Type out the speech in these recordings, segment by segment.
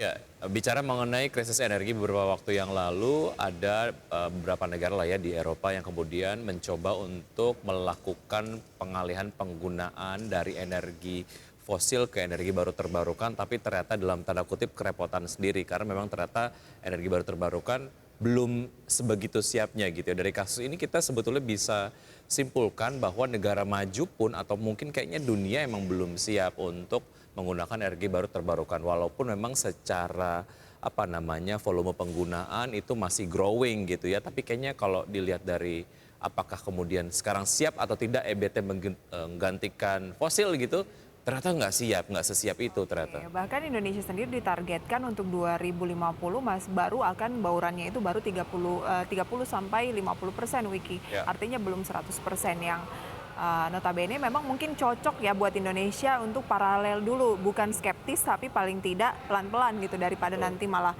Ya, bicara mengenai krisis energi beberapa waktu yang lalu ada beberapa negara lah ya di Eropa yang kemudian mencoba untuk melakukan pengalihan penggunaan dari energi fosil ke energi baru terbarukan, tapi ternyata dalam tanda kutip kerepotan sendiri karena memang ternyata energi baru terbarukan belum sebegitu siapnya gitu ya. Dari kasus ini kita sebetulnya bisa simpulkan bahwa negara maju pun atau mungkin kayaknya dunia emang belum siap untuk menggunakan energi baru terbarukan walaupun memang secara apa namanya volume penggunaan itu masih growing gitu ya, tapi kayaknya kalau dilihat dari apakah kemudian sekarang siap atau tidak EBT menggantikan fosil gitu, ternyata nggak siap, nggak sesiap itu ternyata. Bahkan Indonesia sendiri ditargetkan untuk 2050 baru akan baurannya itu baru 30 sampai 50% Wiki. Ya. Artinya belum 100% yang notabene memang mungkin cocok ya buat Indonesia untuk paralel dulu, bukan skeptis tapi paling tidak pelan-pelan gitu daripada nanti malah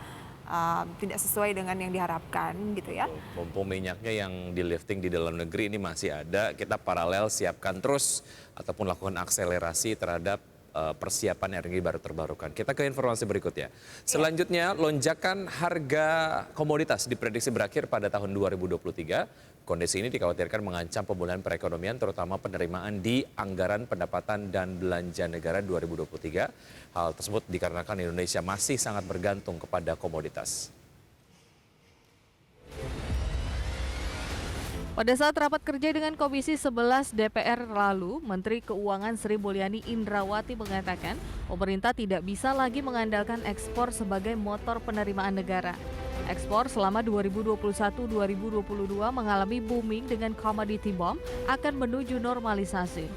tidak sesuai dengan yang diharapkan gitu ya. Mumpung minyaknya yang di lifting di dalam negeri ini masih ada, kita paralel siapkan terus ataupun lakukan akselerasi terhadap persiapan energi baru terbarukan. Kita ke informasi berikutnya. Selanjutnya, lonjakan harga komoditas diprediksi berakhir pada tahun 2023. Kondisi ini dikhawatirkan mengancam pemulihan perekonomian, terutama penerimaan di anggaran pendapatan dan belanja negara 2023. Hal tersebut dikarenakan Indonesia masih sangat bergantung kepada komoditas. Pada saat rapat kerja dengan Komisi 11 DPR lalu, Menteri Keuangan Sri Mulyani Indrawati mengatakan pemerintah tidak bisa lagi mengandalkan ekspor sebagai motor penerimaan negara. Ekspor selama 2021-2022 mengalami booming dengan commodity bomb akan menuju normalisasi.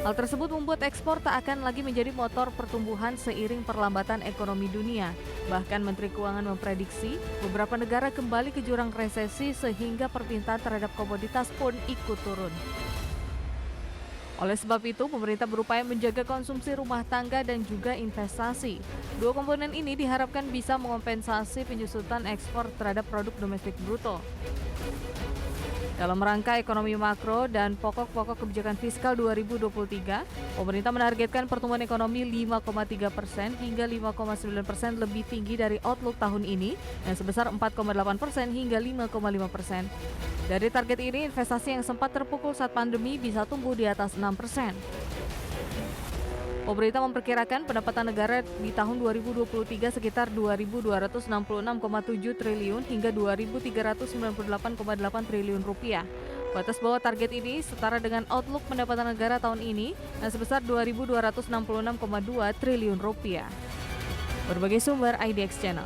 Hal tersebut membuat ekspor tak akan lagi menjadi motor pertumbuhan seiring perlambatan ekonomi dunia. Bahkan Menteri Keuangan memprediksi beberapa negara kembali ke jurang resesi sehingga permintaan terhadap komoditas pun ikut turun. Oleh sebab itu, pemerintah berupaya menjaga konsumsi rumah tangga dan juga investasi. Dua komponen ini diharapkan bisa mengompensasi penyusutan ekspor terhadap produk domestik bruto. Dalam rangka ekonomi makro dan pokok-pokok kebijakan fiskal 2023, pemerintah menargetkan pertumbuhan ekonomi 5,3% hingga 5,9% lebih tinggi dari outlook tahun ini dan sebesar 4,8% hingga 5,5%. Dari target ini, investasi yang sempat terpukul saat pandemi bisa tumbuh di atas 6%. Pemerintah memperkirakan pendapatan negara di tahun 2023 sekitar 2.266,7 triliun hingga 2.398,8 triliun rupiah. Batas bawah target ini setara dengan outlook pendapatan negara tahun ini yang sebesar 2.266,2 triliun rupiah. Berbagai sumber IDX Channel.